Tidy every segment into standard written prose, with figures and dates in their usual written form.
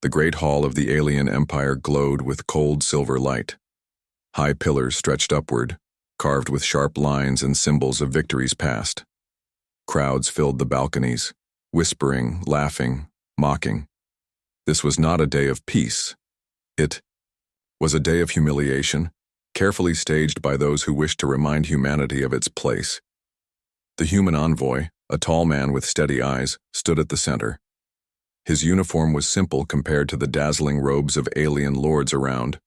The great hall of the alien empire glowed with cold silver light. High pillars stretched upward, carved with sharp lines and symbols of victories past. Crowds filled the balconies, whispering, laughing, mocking. This was not a day of peace. It was a day of humiliation, carefully staged by those who wished to remind humanity of its place. The human envoy, a tall man with steady eyes, stood at the center. His uniform was simple compared to the dazzling robes of alien lords around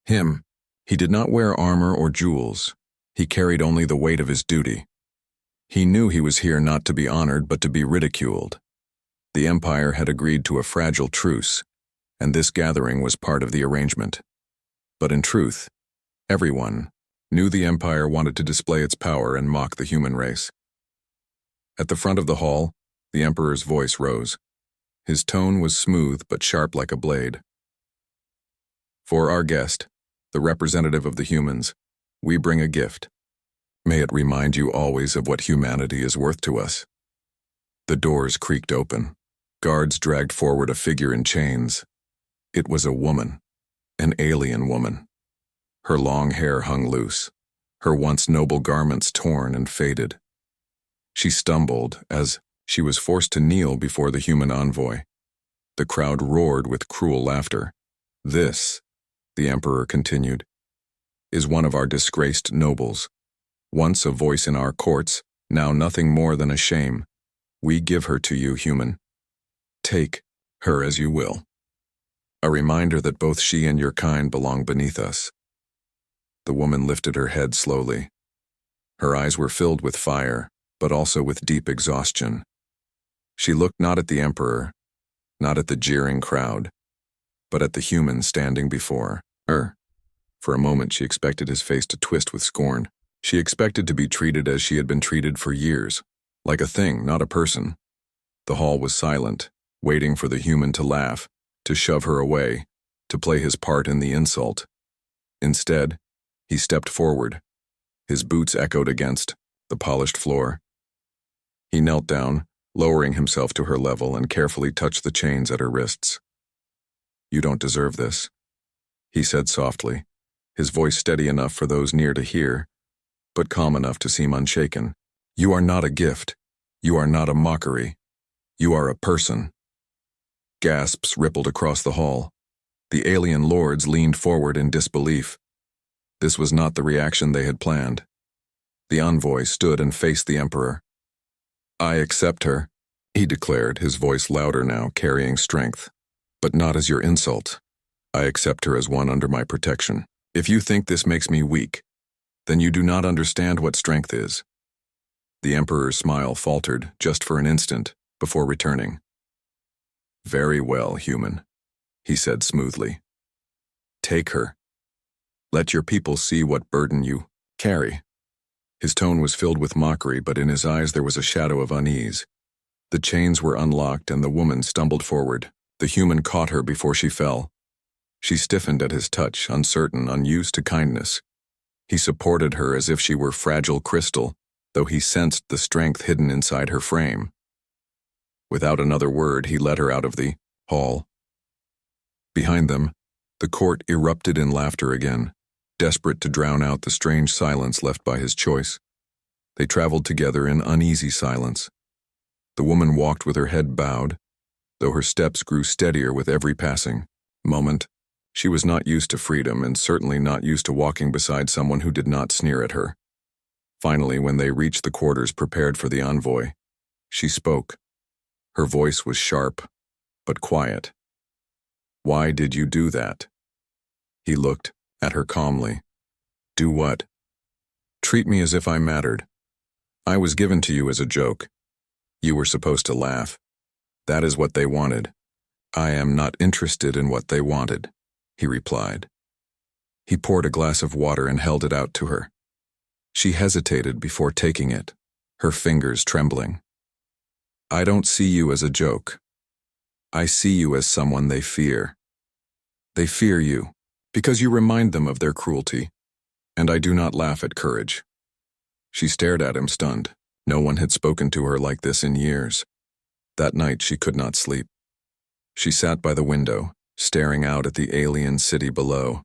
him. He did not wear armor or jewels. He carried only the weight of his duty. He knew he was here not to be honored but to be ridiculed. The Empire had agreed to a fragile truce, and this gathering was part of the arrangement. But in truth, everyone knew the Empire wanted to display its power and mock the human race. At the front of the hall, the Emperor's voice rose. His tone was smooth but sharp like a blade. For our guest, the representative of the humans, we bring a gift. May it remind you always of what humanity is worth to us. The doors creaked open. Guards dragged forward a figure in chains. It was a woman, an alien woman. Her long hair hung loose, her once noble garments torn and faded. She stumbled as she was forced to kneel before the human envoy. The crowd roared with cruel laughter. This, the Emperor continued, is one of our disgraced nobles. Once a voice in our courts, now nothing more than a shame. We give her to you, human. Take her as you will. A reminder that both she and your kind belong beneath us. The woman lifted her head slowly. Her eyes were filled with fire, but also with deep exhaustion. She looked not at the Emperor, not at the jeering crowd, but at the human standing before her. For a moment she expected his face to twist with scorn. She expected to be treated as she had been treated for years, like a thing, not a person. The hall was silent, waiting for the human to laugh, to shove her away, to play his part in the insult. Instead, he stepped forward. His boots echoed against the polished floor. He knelt down, lowering himself to her level, and carefully touched the chains at her wrists. You don't deserve this, he said softly, his voice steady enough for those near to hear, but calm enough to seem unshaken. You are not a gift. You are not a mockery. You are a person. Gasps rippled across the hall. The alien lords leaned forward in disbelief. This was not the reaction they had planned. The envoy stood and faced the Emperor. I accept her, he declared, his voice louder now, carrying strength. But not as your insult. I accept her as one under my protection. If you think this makes me weak, then you do not understand what strength is. The Emperor's smile faltered just for an instant before returning. Very well, human, he said smoothly. Take her. Let your people see what burden you carry. His tone was filled with mockery, but in his eyes there was a shadow of unease. The chains were unlocked and the woman stumbled forward. The human caught her before she fell. She stiffened at his touch, uncertain, unused to kindness. He supported her as if she were fragile crystal, though he sensed the strength hidden inside her frame. Without another word, he led her out of the hall. Behind them, the court erupted in laughter again, desperate to drown out the strange silence left by his choice. They traveled together in uneasy silence. The woman walked with her head bowed, though her steps grew steadier with every passing moment. She was not used to freedom and certainly not used to walking beside someone who did not sneer at her. Finally, when they reached the quarters prepared for the envoy, she spoke. Her voice was sharp, but quiet. Why did you do that? He looked at her calmly. Do what? Treat me as if I mattered. I was given to you as a joke. You were supposed to laugh. That is what they wanted. I am not interested in what they wanted, he replied. He poured a glass of water and held it out to her. She hesitated before taking it, her fingers trembling. I don't see you as a joke. I see you as someone they fear. They fear you because you remind them of their cruelty, and I do not laugh at courage. She stared at him, stunned. No one had spoken to her like this in years. That night she could not sleep. She sat by the window, staring out at the alien city below.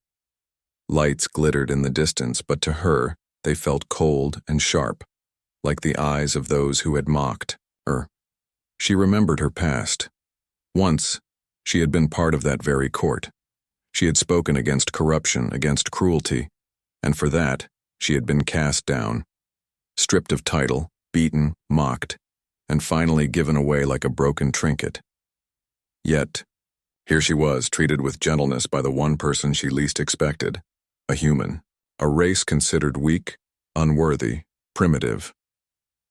Lights glittered in the distance, but to her, they felt cold and sharp, like the eyes of those who had mocked her. She remembered her past. Once, she had been part of that very court. She had spoken against corruption, against cruelty, and for that, she had been cast down, stripped of title, beaten, mocked, and finally given away like a broken trinket. Yet, here she was, treated with gentleness by the one person she least expected, a human, a race considered weak, unworthy, primitive.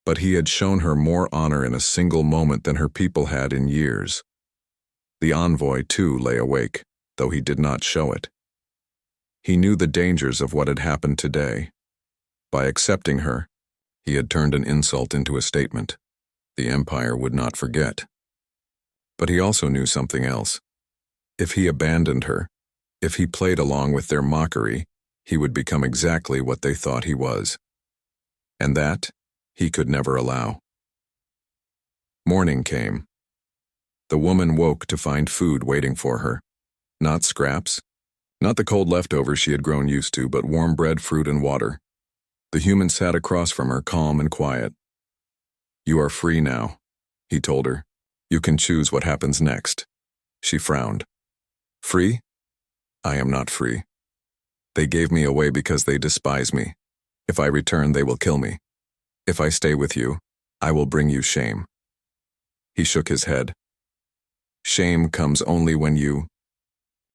But he had shown her more honor in a single moment than her people had in years. The envoy, too, lay awake, though he did not show it. He knew the dangers of what had happened today. By accepting her, he had turned an insult into a statement. The Empire would not forget. But he also knew something else. If he abandoned her, if he played along with their mockery, he would become exactly what they thought he was. And that he could never allow. Morning came. The woman woke to find food waiting for her. Not scraps, not the cold leftovers she had grown used to, but warm bread, fruit, and water. The human sat across from her, calm and quiet. "You are free now," he told her. "You can choose what happens next." She frowned. "Free? I am not free. They gave me away because they despise me. If I return, they will kill me. If I stay with you, I will bring you shame." He shook his head. "Shame comes only when you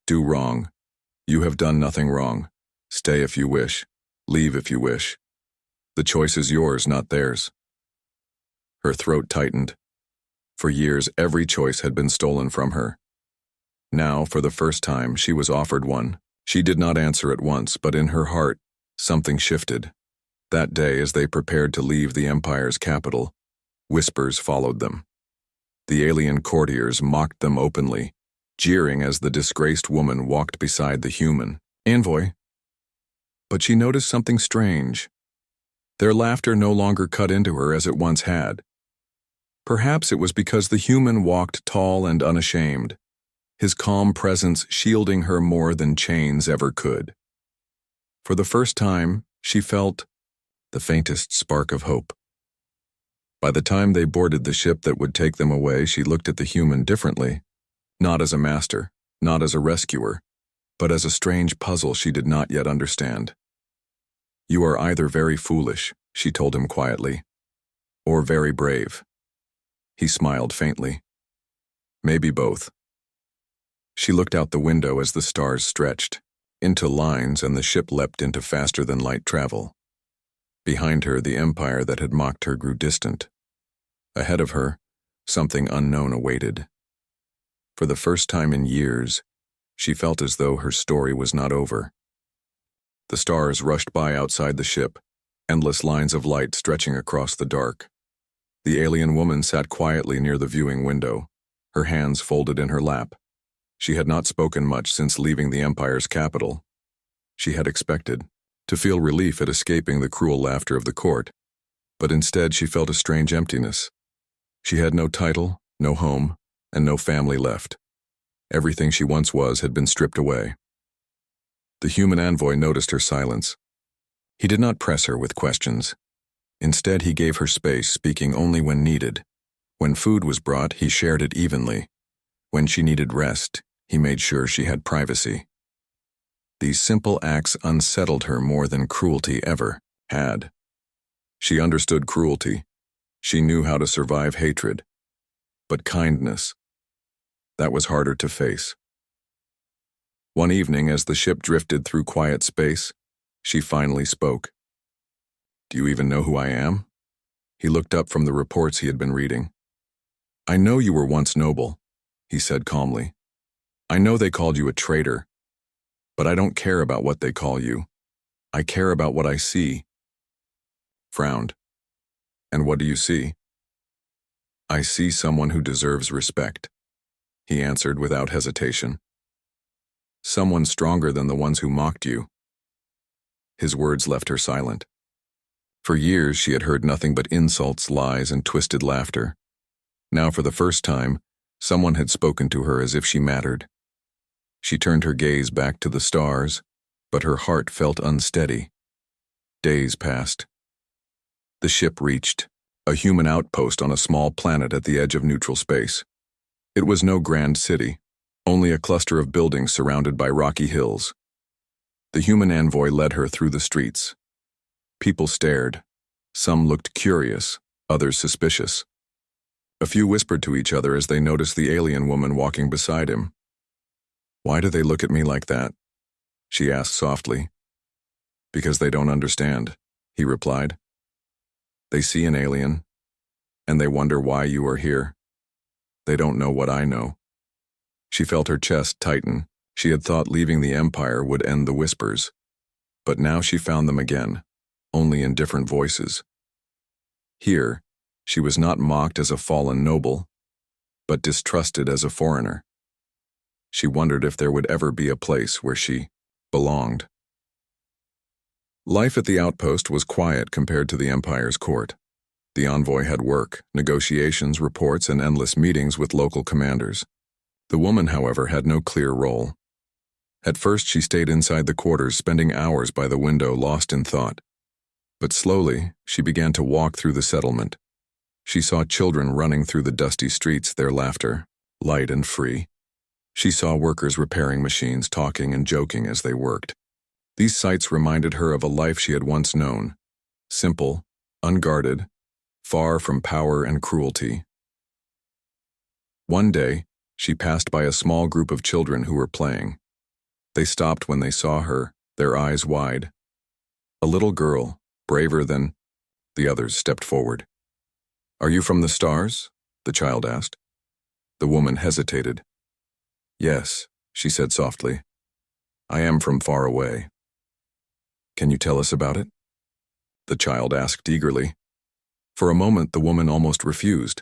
do wrong. You have done nothing wrong. Stay if you wish. Leave if you wish. The choice is yours, not theirs." Her throat tightened. For years, every choice had been stolen from her. Now, for the first time, she was offered one. She did not answer at once, but in her heart, something shifted. That day, as they prepared to leave the Empire's capital, whispers followed them. The alien courtiers mocked them openly, jeering as the disgraced woman walked beside the human envoy. But she noticed something strange. Their laughter no longer cut into her as it once had. Perhaps it was because the human walked tall and unashamed, his calm presence shielding her more than chains ever could. For the first time, she felt the faintest spark of hope. By the time they boarded the ship that would take them away, she looked at the human differently, not as a master, not as a rescuer, but as a strange puzzle she did not yet understand. "You are either very foolish," she told him quietly, "or very brave." He smiled faintly. "Maybe both." She looked out the window as the stars stretched into lines and the ship leapt into faster-than-light travel. Behind her, the empire that had mocked her grew distant. Ahead of her, something unknown awaited. For the first time in years, she felt as though her story was not over. The stars rushed by outside the ship, endless lines of light stretching across the dark. The alien woman sat quietly near the viewing window, her hands folded in her lap. She had not spoken much since leaving the Empire's capital. She had expected to feel relief at escaping the cruel laughter of the court, but instead she felt a strange emptiness. She had no title, no home, and no family left. Everything she once was had been stripped away. The human envoy noticed her silence. He did not press her with questions. Instead, he gave her space, speaking only when needed. When food was brought, he shared it evenly. When she needed rest, he made sure she had privacy. These simple acts unsettled her more than cruelty ever had. She understood cruelty. She knew how to survive hatred. But kindness, that was harder to face. One evening, as the ship drifted through quiet space, she finally spoke. "Do you even know who I am?" He looked up from the reports he had been reading. "I know you were once noble," he said calmly. "I know they called you a traitor, but I don't care about what they call you. I care about what I see." Frowned. "And what do you see?" "I see someone who deserves respect," he answered without hesitation. "Someone stronger than the ones who mocked you." His words left her silent. For years she had heard nothing but insults, lies, and twisted laughter. Now, for the first time, Someone had spoken to her as if she mattered. She turned her gaze back to the stars, but her heart felt unsteady. Days passed. The ship reached a human outpost on a small planet at the edge of neutral space. It was no grand city, only a cluster of buildings surrounded by rocky hills. The human envoy led her through the streets. People stared. Some looked curious, others suspicious. A few whispered to each other as they noticed the alien woman walking beside him. "Why do they look at me like that?" she asked softly. "Because they don't understand," he replied. "They see an alien, and they wonder why you are here. They don't know what I know." She felt her chest tighten. She had thought leaving the Empire would end the whispers. But now she found them again, only in different voices. Here, she was not mocked as a fallen noble, but distrusted as a foreigner. She wondered if there would ever be a place where she belonged. Life at the outpost was quiet compared to the Empire's court. The envoy had work, negotiations, reports, and endless meetings with local commanders. The woman, however, had no clear role. At first, she stayed inside the quarters, spending hours by the window, lost in thought. But slowly, she began to walk through the settlement. She saw children running through the dusty streets, their laughter, light and free. She saw workers repairing machines, talking and joking as they worked. These sights reminded her of a life she had once known, simple, unguarded, far from power and cruelty. One day, she passed by a small group of children who were playing. They stopped when they saw her, their eyes wide. A little girl, braver than the others, stepped forward. "Are you from the stars?" the child asked. The woman hesitated. "Yes," she said softly. "I am from far away." "Can you tell us about it?" the child asked eagerly. For a moment, the woman almost refused.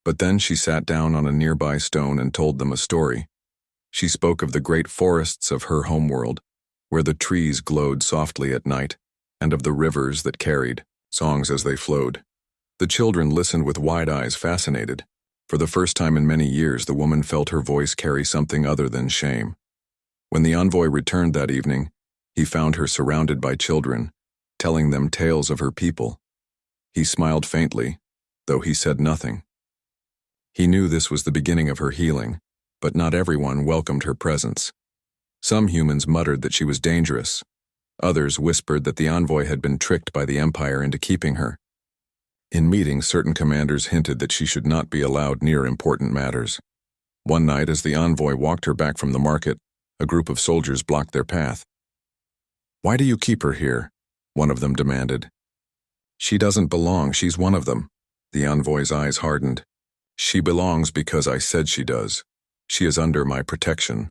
But then she sat down on a nearby stone and told them a story. She spoke of the great forests of her homeworld, where the trees glowed softly at night, and of the rivers that carried songs as they flowed. The children listened with wide eyes, fascinated. For the first time in many years, the woman felt her voice carry something other than shame. When the envoy returned that evening, he found her surrounded by children, telling them tales of her people. He smiled faintly, though he said nothing. He knew this was the beginning of her healing, but not everyone welcomed her presence. Some humans muttered that she was dangerous. Others whispered that the envoy had been tricked by the Empire into keeping her. In meetings, certain commanders hinted that she should not be allowed near important matters. One night, as the envoy walked her back from the market, a group of soldiers blocked their path. "Why do you keep her here?" one of them demanded. "She doesn't belong, she's one of them." The envoy's eyes hardened. "She belongs because I said she does. She is under my protection."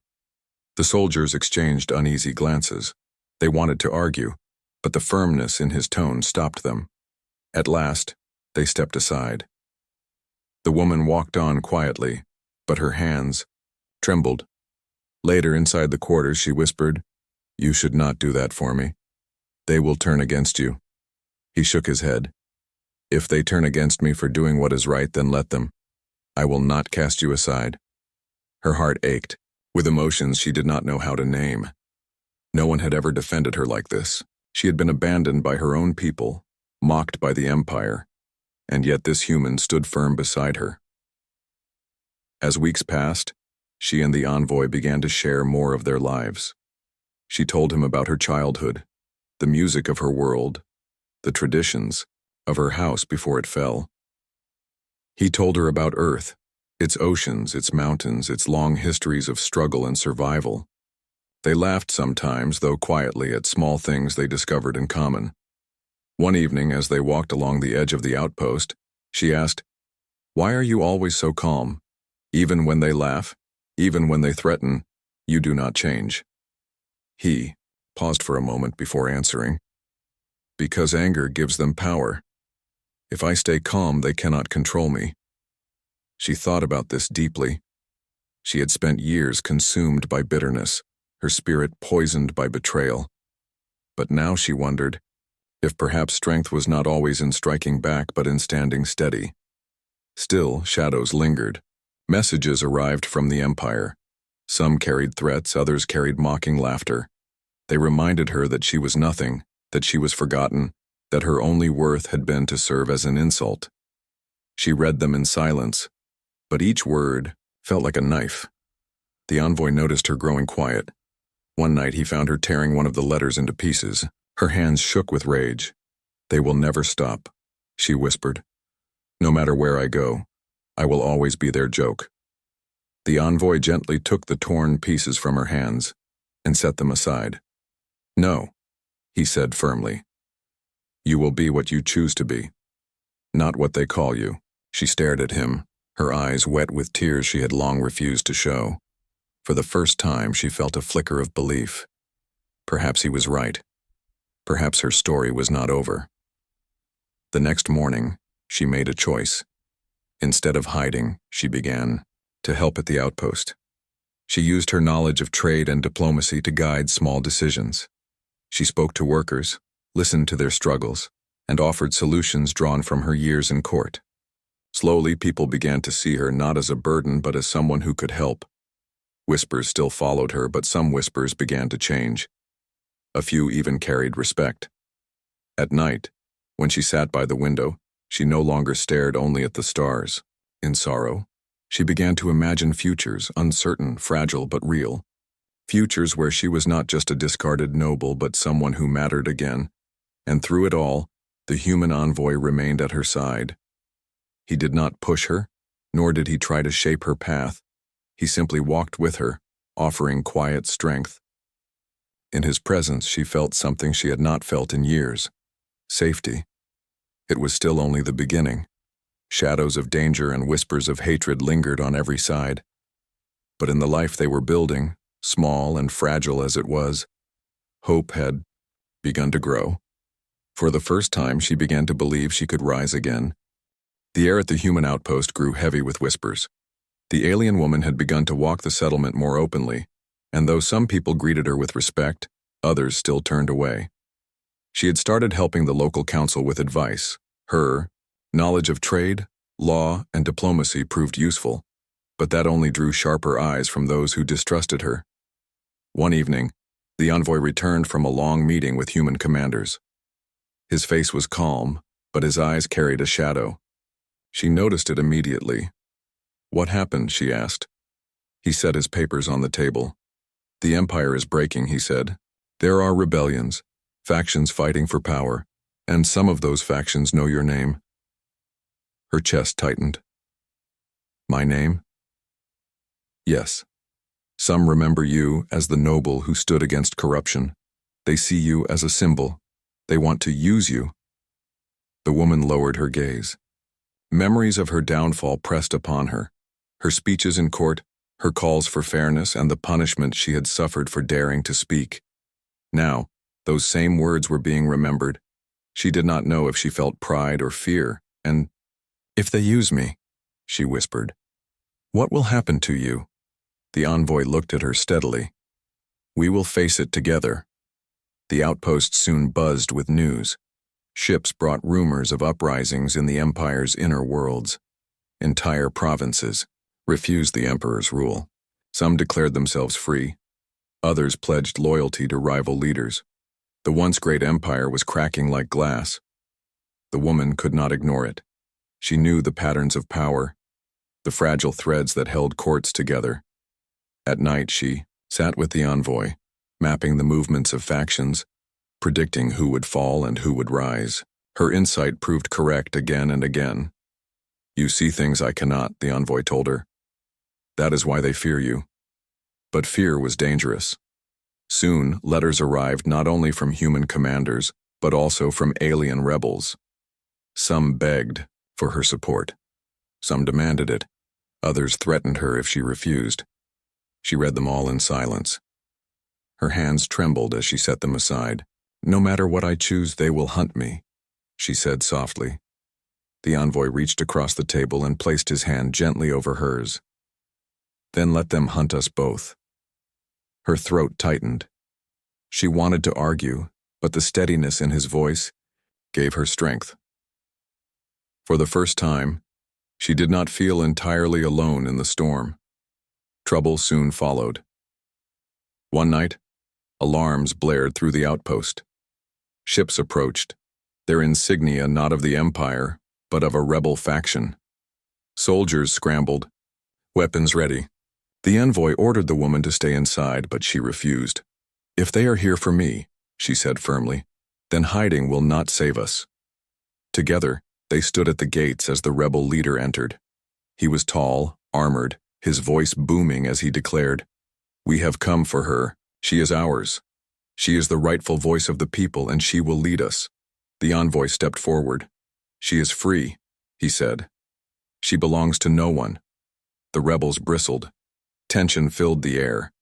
The soldiers exchanged uneasy glances. They wanted to argue, but the firmness in his tone stopped them. At last, they stepped aside. The woman walked on quietly, but her hands trembled. Later, inside the quarters, she whispered, "You should not do that for me. They will turn against you." He shook his head. "If they turn against me for doing what is right, then let them. I will not cast you aside." Her heart ached, with emotions she did not know how to name. No one had ever defended her like this. She had been abandoned by her own people, mocked by the Empire, and yet this human stood firm beside her. As weeks passed, she and the envoy began to share more of their lives. She told him about her childhood, the music of her world, the traditions of her house before it fell. He told her about Earth, its oceans, its mountains, its long histories of struggle and survival. They laughed sometimes, though quietly, at small things they discovered in common. One evening, as they walked along the edge of the outpost, she asked, "Why are you always so calm? Even when they laugh, even when they threaten, you do not change." He paused for a moment before answering, "Because anger gives them power. If I stay calm, they cannot control me." She thought about this deeply. She had spent years consumed by bitterness, her spirit poisoned by betrayal. But now she wondered if perhaps strength was not always in striking back but in standing steady. Still, shadows lingered. Messages arrived from the Empire. Some carried threats, others carried mocking laughter. They reminded her that she was nothing, that she was forgotten, that her only worth had been to serve as an insult. She read them in silence, but each word felt like a knife. The envoy noticed her growing quiet. One night he found her tearing one of the letters into pieces. Her hands shook with rage. "They will never stop," she whispered. "No matter where I go, I will always be their joke." The envoy gently took the torn pieces from her hands and set them aside. "No," he said firmly. "You will be what you choose to be, not what they call you." She stared at him, her eyes wet with tears she had long refused to show. For the first time, she felt a flicker of belief. Perhaps he was right. Perhaps her story was not over. The next morning, she made a choice. Instead of hiding, she began to help at the outpost. She used her knowledge of trade and diplomacy to guide small decisions. She spoke to workers, listened to their struggles, and offered solutions drawn from her years in court. Slowly, people began to see her not as a burden but as someone who could help. Whispers still followed her, but some whispers began to change. A few even carried respect. At night, when she sat by the window, she no longer stared only at the stars. In sorrow, she began to imagine futures, uncertain, fragile, but real. Futures where she was not just a discarded noble, but someone who mattered again. And through it all, the human envoy remained at her side. He did not push her, nor did he try to shape her path. He simply walked with her, offering quiet strength. In his presence, she felt something she had not felt in years: safety. It was still only the beginning. Shadows of danger and whispers of hatred lingered on every side. But in the life they were building, small and fragile as it was, hope had begun to grow. For the first time, she began to believe she could rise again. The air at the human outpost grew heavy with whispers. The alien woman had begun to walk the settlement more openly, and though some people greeted her with respect, others still turned away. She had started helping the local council with advice. Her knowledge of trade, law, and diplomacy proved useful, but that only drew sharper eyes from those who distrusted her. One evening, the envoy returned from a long meeting with human commanders. His face was calm, but his eyes carried a shadow. She noticed it immediately. "What happened?" she asked. He set his papers on the table. "The empire is breaking," he said. "There are rebellions, factions fighting for power, and some of those factions know your name." Her chest tightened. "My name?" "Yes. Some remember you as the noble who stood against corruption. They see you as a symbol. They want to use you." The woman lowered her gaze. Memories of her downfall pressed upon her. Her speeches in court, her calls for fairness, and the punishment she had suffered for daring to speak. Now, those same words were being remembered. She did not know if she felt pride or fear, and, "If they use me," she whispered, "what will happen to you?" The envoy looked at her steadily. "We will face it together." The outpost soon buzzed with news. Ships brought rumors of uprisings in the empire's inner worlds. Entire provinces refused the emperor's rule. Some declared themselves free. Others pledged loyalty to rival leaders. The once great empire was cracking like glass. The woman could not ignore it. She knew the patterns of power, the fragile threads that held courts together. At night, she sat with the envoy, mapping the movements of factions, predicting who would fall and who would rise. Her insight proved correct again and again. "You see things I cannot," the envoy told her. "That is why they fear you." But fear was dangerous. Soon, letters arrived not only from human commanders, but also from alien rebels. Some begged for her support. Some demanded it. Others threatened her if she refused. She read them all in silence. Her hands trembled as she set them aside. "No matter what I choose, they will hunt me," she said softly. The envoy reached across the table and placed his hand gently over hers. "Then let them hunt us both." Her throat tightened. She wanted to argue, but the steadiness in his voice gave her strength. For the first time, She did not feel entirely alone in the storm. Trouble soon followed. One night, alarms blared through the outpost. Ships approached, their insignia not of the Empire, but of a rebel faction. Soldiers scrambled, weapons ready. The envoy ordered the woman to stay inside, but she refused. "If they are here for me," she said firmly, "then hiding will not save us." Together, they stood at the gates as the rebel leader entered. He was tall, armored, his voice booming as he declared, "We have come for her. She is ours. She is the rightful voice of the people, and she will lead us." The envoy stepped forward. "She is free," he said. "She belongs to no one." The rebels bristled. Tension filled the air.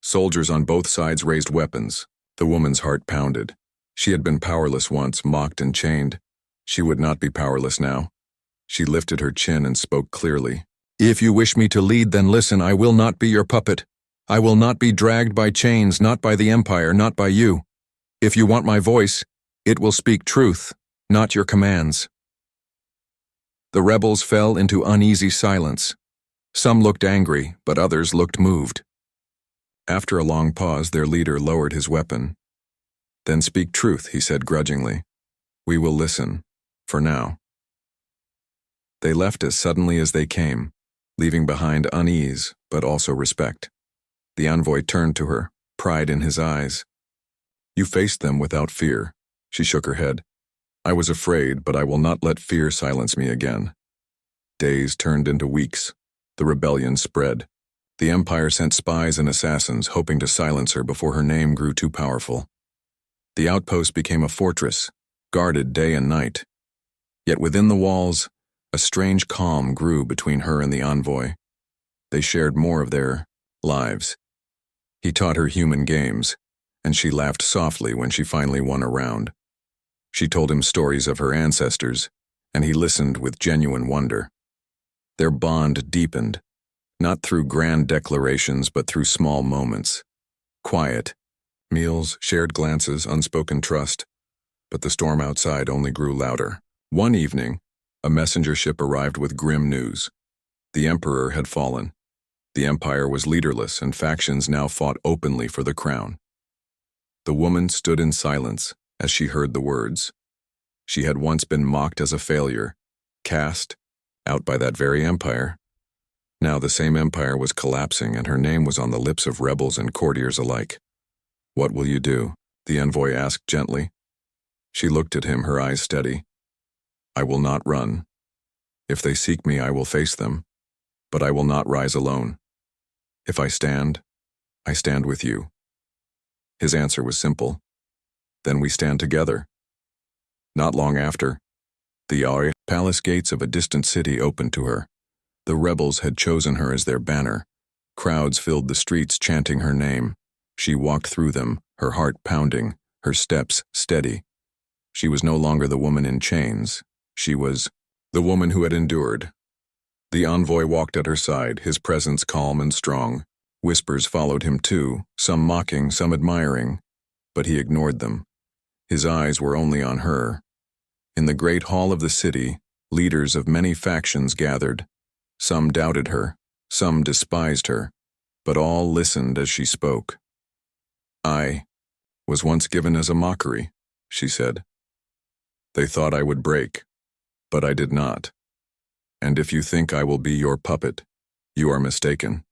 Soldiers on both sides raised weapons. The woman's heart pounded. She had been powerless once, mocked and chained. She would not be powerless now. She lifted her chin and spoke clearly. "If you wish me to lead, then listen. I will not be your puppet. I will not be dragged by chains, not by the Empire, not by you. If you want my voice, it will speak truth, not your commands." The rebels fell into uneasy silence. Some looked angry, but others looked moved. After a long pause, their leader lowered his weapon. "Then speak truth," he said grudgingly. "We will listen, for now." They left as suddenly as they came, leaving behind unease, but also respect. The envoy turned to her, pride in his eyes. "You faced them without fear." She shook her head. "I was afraid, but I will not let fear silence me again." Days turned into weeks. The rebellion spread. The Empire sent spies and assassins, hoping to silence her before her name grew too powerful. The outpost became a fortress, guarded day and night. Yet within the walls, a strange calm grew between her and the envoy. They shared more of their lives. He taught her human games, and she laughed softly when she finally won a round. She told him stories of her ancestors, and he listened with genuine wonder. Their bond deepened, not through grand declarations but through small moments. Quiet, meals, shared glances, unspoken trust. But the storm outside only grew louder. One evening, a messenger ship arrived with grim news. The Emperor had fallen. The Empire was leaderless, and factions now fought openly for the crown. The woman stood in silence as she heard the words. She had once been mocked as a failure, cast out by that very empire. Now the same empire was collapsing, and her name was on the lips of rebels and courtiers alike. "What will you do?" the envoy asked gently. She looked at him, her eyes steady. "I will not run. If they seek me, I will face them, but I will not rise alone. If I stand with you." His answer was simple. "Then we stand together." Not long after, the palace gates of a distant city opened to her. The rebels had chosen her as their banner. Crowds filled the streets chanting her name. She walked through them, her heart pounding, her steps steady. She was no longer the woman in chains. She was the woman who had endured. The envoy walked at her side, his presence calm and strong. Whispers followed him too, some mocking, some admiring, but he ignored them. His eyes were only on her. In the great hall of the city, leaders of many factions gathered. Some doubted her, some despised her, but all listened as she spoke. "I was once given as a mockery," she said. "They thought I would break, but I did not. And if you think I will be your puppet, you are mistaken.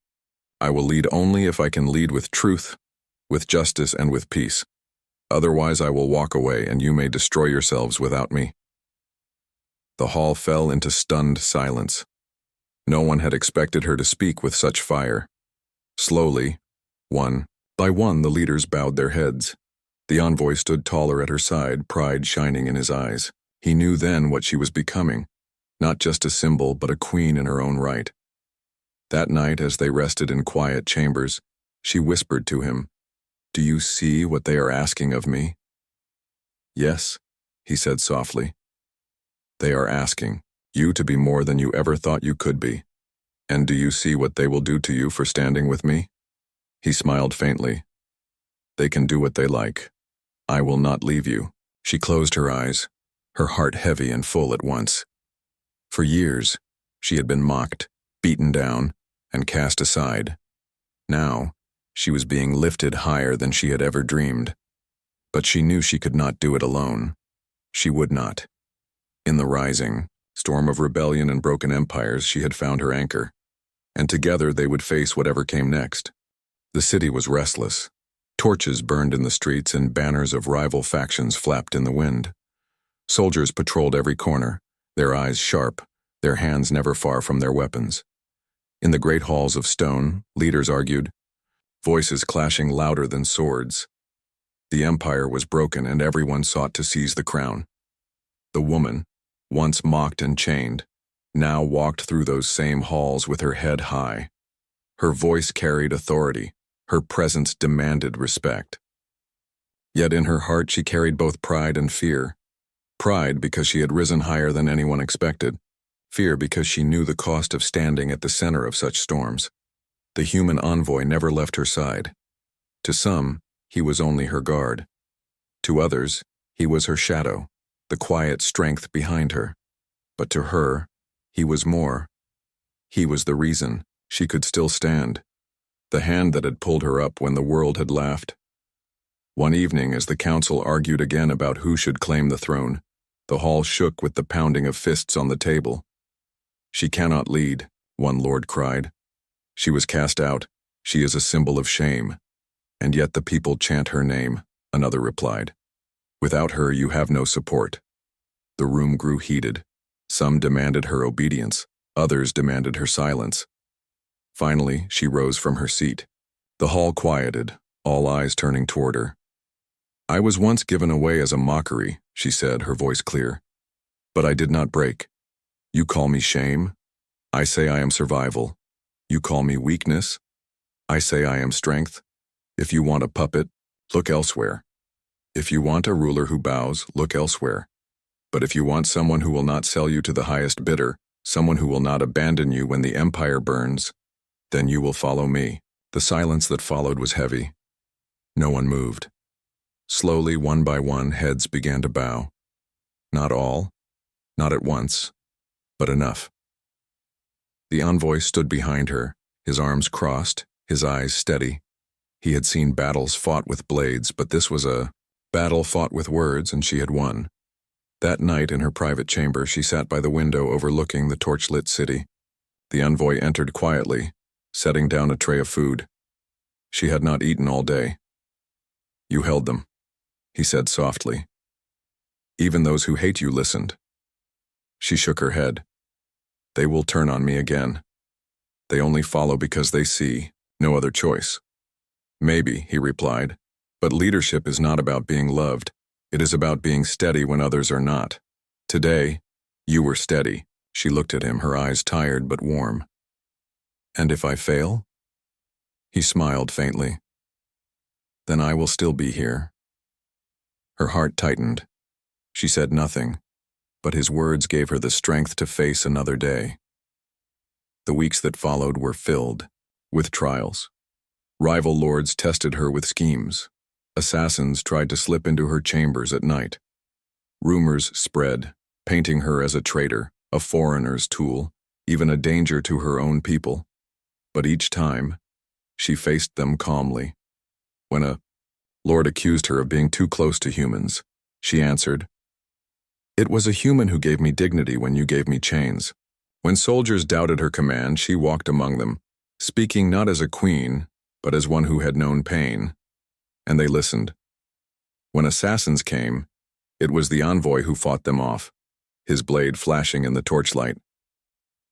I will lead only if I can lead with truth, with justice, and with peace. Otherwise I will walk away, and you may destroy yourselves without me." The hall fell into stunned silence. No one had expected her to speak with such fire. Slowly, one by one, the leaders bowed their heads. The envoy stood taller at her side, pride shining in his eyes. He knew then what she was becoming, not just a symbol, but a queen in her own right. That night, as they rested in quiet chambers, she whispered to him, "Do you see what they are asking of me?" "Yes," he said softly. "They are asking you to be more than you ever thought you could be. And do you see what they will do to you for standing with me?" He smiled faintly. "They can do what they like. I will not leave you." She closed her eyes, her heart heavy and full at once. For years, She had been mocked, beaten down, and cast aside. Now, she was being lifted higher than she had ever dreamed. But she knew she could not do it alone. She would not. In the rising storm of rebellion and broken empires, she had found her anchor, and together they would face whatever came next. The city was restless. Torches burned in the streets and banners of rival factions flapped in the wind. Soldiers patrolled every corner, their eyes sharp, their hands never far from their weapons. In the great halls of stone, leaders argued, voices clashing louder than swords. The empire was broken and everyone sought to seize the crown. The woman, once mocked and chained, now walked through those same halls with her head high. Her voice carried authority, her presence demanded respect. Yet in her heart she carried both pride and fear. Pride because she had risen higher than anyone expected. Fear because she knew the cost of standing at the center of such storms. The human envoy never left her side. To some, he was only her guard. To others, he was her shadow, the quiet strength behind her. But to her, he was more. He was the reason she could still stand, the hand that had pulled her up when the world had laughed. One evening, as the council argued again about who should claim the throne, the hall shook with the pounding of fists on the table. "She cannot lead," one lord cried. "She was cast out. She is a symbol of shame. And yet the people chant her name," another replied. "Without her you have no support." The room grew heated. Some demanded her obedience, others demanded her silence. Finally, she rose from her seat. The hall quieted, all eyes turning toward her. "I was once given away as a mockery," she said, her voice clear. "But I did not break. You call me shame? I say I am survival. You call me weakness? I say I am strength. If you want a puppet, look elsewhere. If you want a ruler who bows, look elsewhere. But if you want someone who will not sell you to the highest bidder, someone who will not abandon you when the empire burns, then you will follow me." The silence that followed was heavy. No one moved. Slowly, one by one, heads began to bow. Not all, not at once, but enough. The envoy stood behind her, his arms crossed, his eyes steady. He had seen battles fought with blades, but this was a battle fought with words, and she had won. That night in her private chamber, she sat by the window overlooking the torch-lit city. The envoy entered quietly, setting down a tray of food. She had not eaten all day. "You held them," he said softly. "Even those who hate you listened." She shook her head. "They will turn on me again. They only follow because they see no other choice." "Maybe," he replied, "but leadership is not about being loved. It is about being steady when others are not. Today, you were steady." She looked at him, her eyes tired but warm. "And if I fail?" He smiled faintly. "Then I will still be here." Her heart tightened. She said nothing, but his words gave her the strength to face another day. The weeks that followed were filled with trials. Rival lords tested her with schemes. Assassins tried to slip into her chambers at night. Rumors spread, painting her as a traitor, a foreigner's tool, even a danger to her own people. But each time, she faced them calmly. When a lord accused her of being too close to humans, she answered, "It was a human who gave me dignity when you gave me chains." When soldiers doubted her command, she walked among them, speaking not as a queen, but as one who had known pain. And they listened. When assassins came, it was the envoy who fought them off, his blade flashing in the torchlight.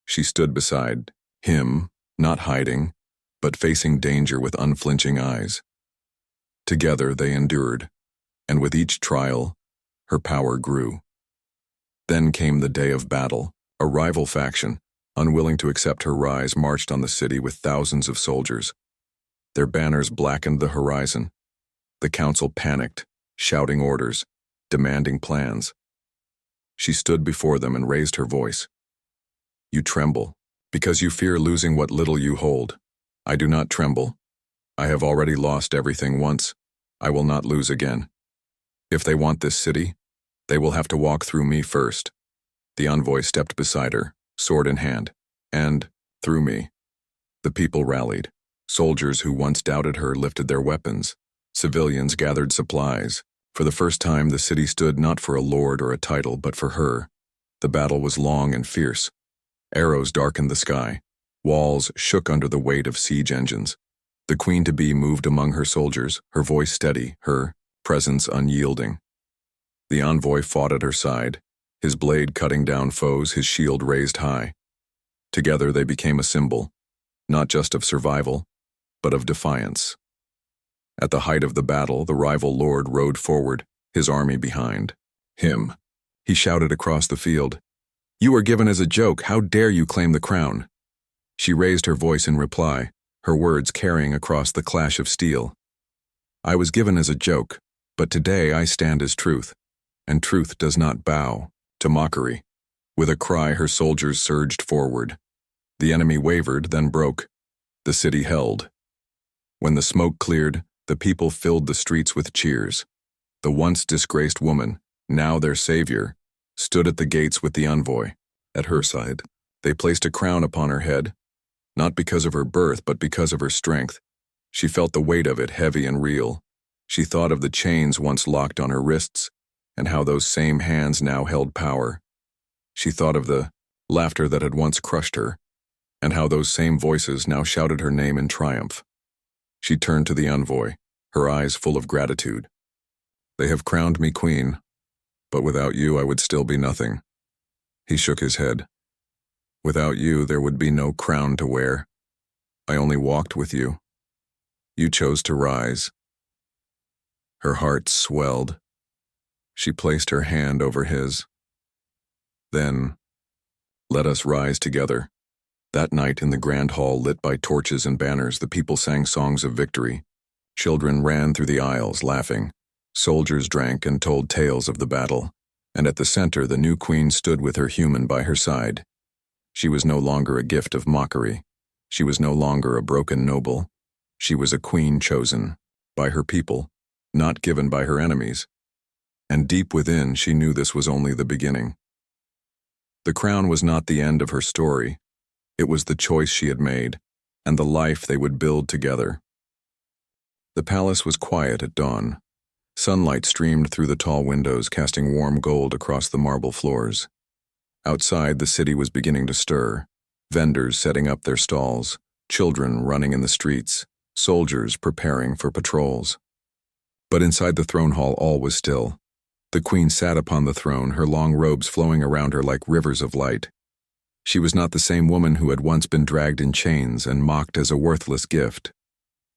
She stood beside him, not hiding, but facing danger with unflinching eyes. Together they endured, and with each trial, her power grew. Then came the day of battle. A rival faction, unwilling to accept her rise, marched on the city with thousands of soldiers. Their banners blackened the horizon. The council panicked, shouting orders, demanding plans. She stood before them and raised her voice. "You tremble, because you fear losing what little you hold. I do not tremble. I have already lost everything once. I will not lose again. If they want this city, they will have to walk through me first." The envoy stepped beside her, sword in hand, and, through me, the people rallied. Soldiers who once doubted her lifted their weapons. Civilians gathered supplies. For the first time, the city stood not for a lord or a title, but for her. The battle was long and fierce. Arrows darkened the sky. Walls shook under the weight of siege engines. The queen-to-be moved among her soldiers, her voice steady, her presence unyielding. The envoy fought at her side, his blade cutting down foes, his shield raised high. Together they became a symbol, not just of survival, but of defiance. At the height of the battle, the rival lord rode forward, his army behind. Him. He shouted across the field, "You are given as a joke. How dare you claim the crown?" She raised her voice in reply, her words carrying across the clash of steel. "I was given as a joke, but today I stand as truth, and truth does not bow to mockery." With a cry, her soldiers surged forward. The enemy wavered, then broke. The city held. When the smoke cleared, the people filled the streets with cheers. The once disgraced woman, now their savior, stood at the gates with the envoy. At her side, they placed a crown upon her head, not because of her birth, but because of her strength. She felt the weight of it heavy and real. She thought of the chains once locked on her wrists, and how those same hands now held power. She thought of the laughter that had once crushed her, and how those same voices now shouted her name in triumph. She turned to the envoy, her eyes full of gratitude. "They have crowned me queen, but without you I would still be nothing." He shook his head. "Without you there would be no crown to wear. I only walked with you. You chose to rise." Her heart swelled. She placed her hand over his. "Then, let us rise together." That night in the grand hall lit by torches and banners, the people sang songs of victory. Children ran through the aisles laughing. Soldiers drank and told tales of the battle. And at the center, the new queen stood with her human by her side. She was no longer a gift of mockery. She was no longer a broken noble. She was a queen chosen by her people, not given by her enemies. And deep within, she knew this was only the beginning. The crown was not the end of her story. It was the choice she had made, and the life they would build together. The palace was quiet at dawn. Sunlight streamed through the tall windows, casting warm gold across the marble floors. Outside, the city was beginning to stir, vendors setting up their stalls, children running in the streets, soldiers preparing for patrols. But inside the throne hall, all was still. The queen sat upon the throne, her long robes flowing around her like rivers of light. She was not the same woman who had once been dragged in chains and mocked as a worthless gift.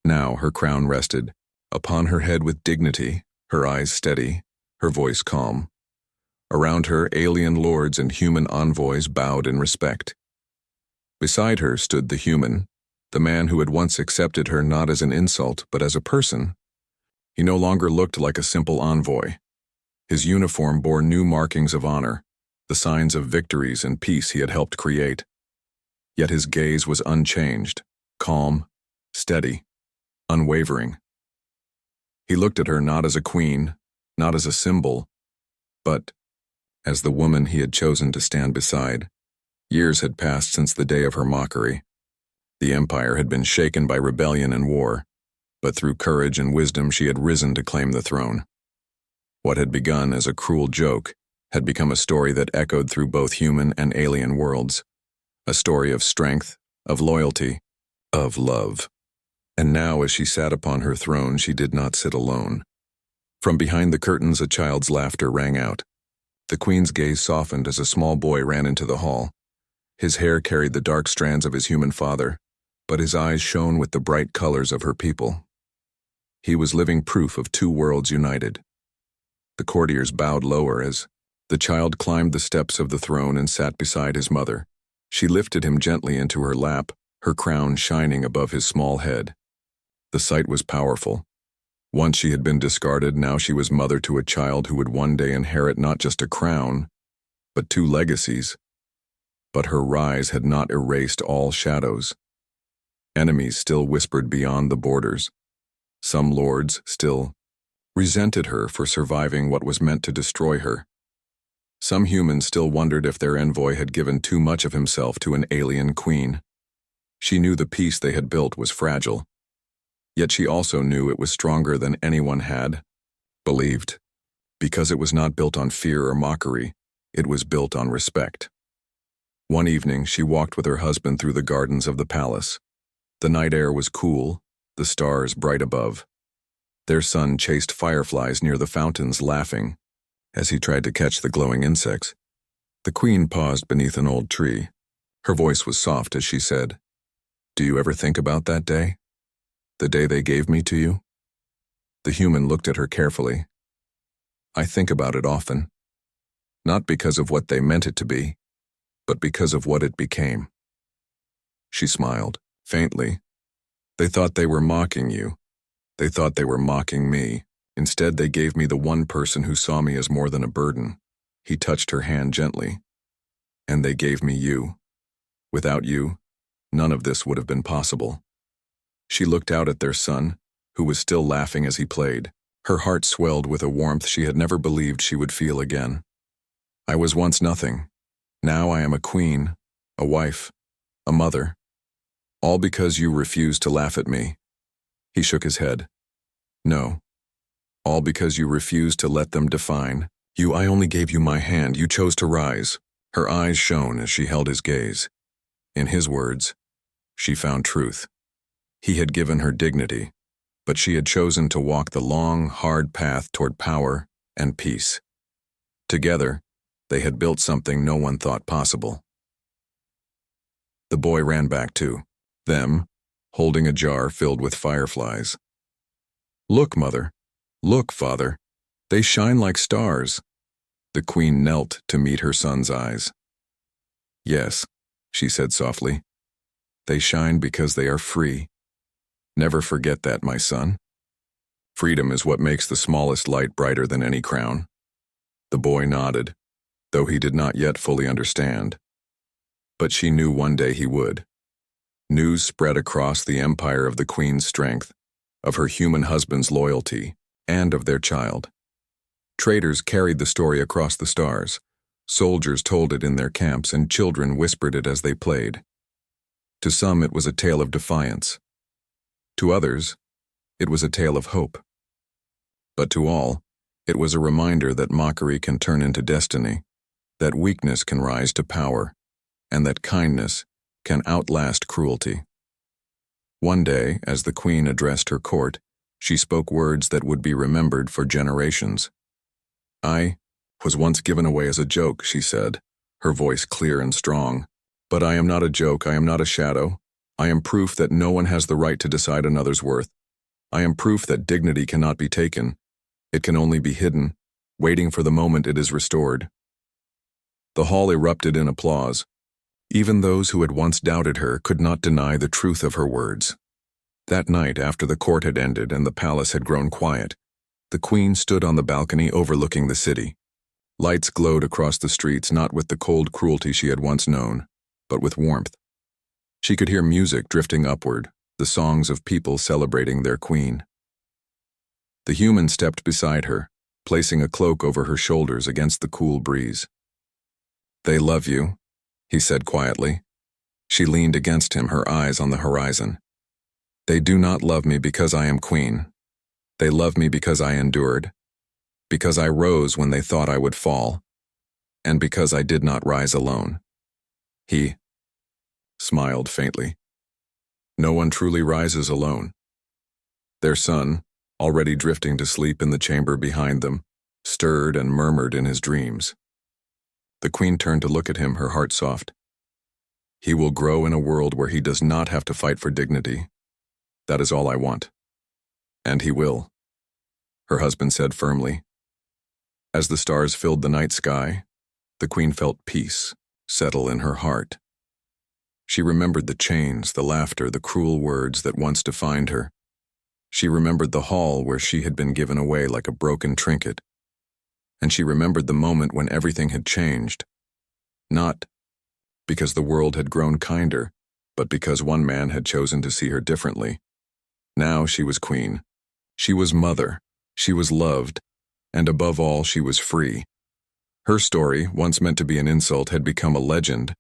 Now her crown rested upon her head with dignity, her eyes steady, her voice calm. Around her, alien lords and human envoys bowed in respect. Beside her stood the human, the man who had once accepted her not as an insult but as a person. He no longer looked like a simple envoy. His uniform bore new markings of honor, the signs of victories and peace he had helped create. Yet his gaze was unchanged, calm, steady, unwavering. He looked at her not as a queen, not as a symbol, but as the woman he had chosen to stand beside. Years had passed since the day of her mockery. The empire had been shaken by rebellion and war, but through courage and wisdom she had risen to claim the throne. What had begun as a cruel joke had become a story that echoed through both human and alien worlds, a story of strength, of loyalty, of love. And now, as she sat upon her throne, she did not sit alone. From behind the curtains, a child's laughter rang out. The queen's gaze softened as a small boy ran into the hall. His hair carried the dark strands of his human father, but his eyes shone with the bright colors of her people. He was living proof of two worlds united. The courtiers bowed lower as the child climbed the steps of the throne and sat beside his mother. She lifted him gently into her lap, her crown shining above his small head. The sight was powerful. Once she had been discarded, now she was mother to a child who would one day inherit not just a crown, but two legacies. But her rise had not erased all shadows. Enemies still whispered beyond the borders. Some lords still resented her for surviving what was meant to destroy her. Some humans still wondered if their envoy had given too much of himself to an alien queen. She knew the peace they had built was fragile, yet she also knew it was stronger than anyone had believed, because it was not built on fear or mockery, it was built on respect. One evening, she walked with her husband through the gardens of the palace. The night air was cool, the stars bright above. Their son chased fireflies near the fountains, laughing as he tried to catch the glowing insects. The queen paused beneath an old tree. Her voice was soft as she said, "Do you ever think about that day? The day they gave me to you?" The human looked at her carefully. "I think about it often. Not because of what they meant it to be, but because of what it became." She smiled, faintly. "They thought they were mocking you. They thought they were mocking me. Instead, they gave me the one person who saw me as more than a burden." He touched her hand gently. "And they gave me you. Without you, none of this would have been possible." She looked out at their son, who was still laughing as he played. Her heart swelled with a warmth she had never believed she would feel again. "I was once nothing. Now I am a queen, a wife, a mother. All because you refused to laugh at me." He shook his head. "No. All because you refused to let them define you. I only gave you my hand. You chose to rise." Her eyes shone as she held his gaze. In his words, she found truth. He had given her dignity, but she had chosen to walk the long, hard path toward power and peace. Together, they had built something no one thought possible. The boy ran back to them, holding a jar filled with fireflies. "Look, mother. Look, father. They shine like stars." The queen knelt to meet her son's eyes. "Yes," she said softly. "They shine because they are free. Never forget that, my son. Freedom is what makes the smallest light brighter than any crown." The boy nodded, though he did not yet fully understand. But she knew one day he would. News spread across the empire of the queen's strength, of her human husband's loyalty, and of their child. Traders carried the story across the stars. Soldiers told it in their camps, and children whispered it as they played. To some, it was a tale of defiance. To others, it was a tale of hope. But to all, it was a reminder that mockery can turn into destiny, that weakness can rise to power, and that kindness can outlast cruelty. One day, as the queen addressed her court, she spoke words that would be remembered for generations. "I was once given away as a joke," she said, her voice clear and strong. "But I am not a joke, I am not a shadow. I am proof that no one has the right to decide another's worth. I am proof that dignity cannot be taken. It can only be hidden, waiting for the moment it is restored." The hall erupted in applause. Even those who had once doubted her could not deny the truth of her words. That night, after the court had ended and the palace had grown quiet, the queen stood on the balcony overlooking the city. Lights glowed across the streets, not with the cold cruelty she had once known, but with warmth. She could hear music drifting upward, the songs of people celebrating their queen. The human stepped beside her, placing a cloak over her shoulders against the cool breeze. "They love you," he said quietly. She leaned against him, her eyes on the horizon. "They do not love me because I am queen. They love me because I endured, because I rose when they thought I would fall, and because I did not rise alone." He smiled faintly. No one truly rises alone. Their son, already drifting to sleep in the chamber behind them, stirred and murmured in his dreams. The queen turned to look at him, her heart soft. "He will grow in a world where he does not have to fight for dignity. That is all I want." "And he will," her husband said firmly. As the stars filled the night sky, the queen felt peace settle in her heart. She remembered the chains, the laughter, the cruel words that once defined her. She remembered the hall where she had been given away like a broken trinket. And she remembered the moment when everything had changed. Not because the world had grown kinder, but because one man had chosen to see her differently. Now she was queen. She was mother. She was loved. And above all, she was free. Her story, once meant to be an insult, had become a legend,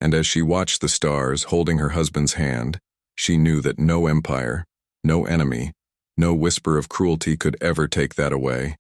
and as she watched the stars, holding her husband's hand, she knew that no empire, no enemy, no whisper of cruelty could ever take that away.